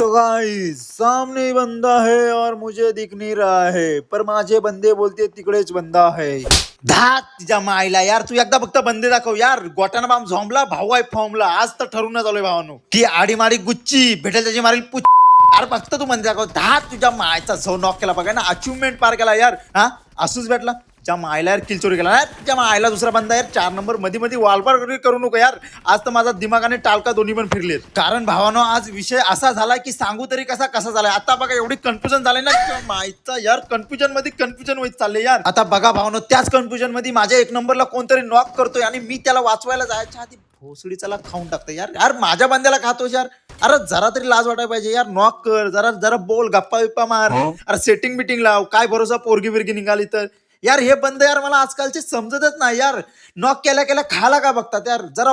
तो गाइस सामने बंदा है और मुझे दिख नहीं रहा है, पर माझे बंदे बोलते तिकडेच बंदा है. धात तिच्या मायला यार, तू एकदा फक्त बंदे दाखव यार. गोटाना बाम झोंबला, भाऊ आहे फॉर्मला. आज तर ठरूनच आलोय भावानो की आडी मारी गुच्ची भेटेल त्याची मारील पुच्ची. अरे फक्त तू बंदे दाखव. धात तुझ्या मायचा झो नॉक केला बघा ना, अचिव्हमेंट पार केला यार. हा असूच भेटला ज्या मायला यार किल चोरी केला ना, त्या मायला दुसरा बंदा यार 4 नंबर मध्ये मध्ये वालपार करू नको यार. आज तर माझा दिमागाने टाळका दोन्ही पण फिरलेत. कारण भावानो आज विषय असा झाला की सांगू तरी कसा झालाय. आता बघा एवढी कन्फ्युजन झालंय ना मायचा यार, कन्फ्युजन मध्ये कन्फ्युजन होत चालले यार. आता बघा भावानो, त्याच कन्फ्युजन मध्ये माझ्या 1 नंबरला कोणतरी नॉक करतोय आणि मी त्याला वाचवायला जायच्या आधी भोसडीचा खाऊन टाकतोय यार. यार माझ्या बंद्याला खातोस यार. अरे जरा तरी लाज वाटायला पाहिजे यार. नॉक कर, जरा बोल, गप्पा बिप्पा मार. अरे सेटिंग बिटिंग लाव. काय भरोसा पोरगी बिरगी निघाली तर यार. हे बंद यार मला आजकालचे समजतच नाही यार. नॉक केल्या खायला का बघतात यार. जरा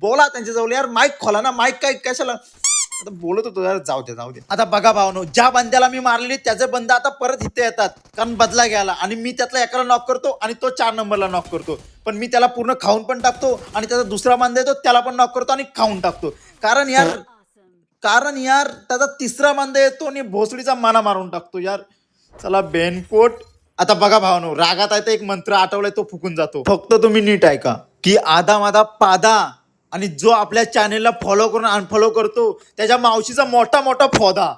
बोला त्यांच्या जवळ यार. माईक खोला ना. माईक काय कशाला आता बोलत होतो यार. जाऊ दे. आता बघा भावनो, ज्या बंद्याला मी मारलेली त्याचे बंद आता परत इथे येतात कारण बदला घ्यायला. आणि मी त्यातला एकाला नॉक करतो आणि तो 4 नंबरला नॉक करतो. पण मी त्याला पूर्ण खाऊन पण टाकतो आणि त्याचा दुसरा बंदा येतो त्याला पण नॉक करतो आणि खाऊन टाकतो. कारण यार त्याचा तिसरा बंदा येतो आणि भोसडीचा माना मारून टाकतो यार. चला बेनकोट. आता बघा भावानो, रागात आहे तर एक मंत्र आठवलाय तो फुकून जातो. फक्त तुम्ही नीट ऐका की आधा माधा पादा, आणि जो आपल्या चॅनेलला फॉलो करून अनफॉलो करतो त्याच्या मावशीचा मोठा फोदा.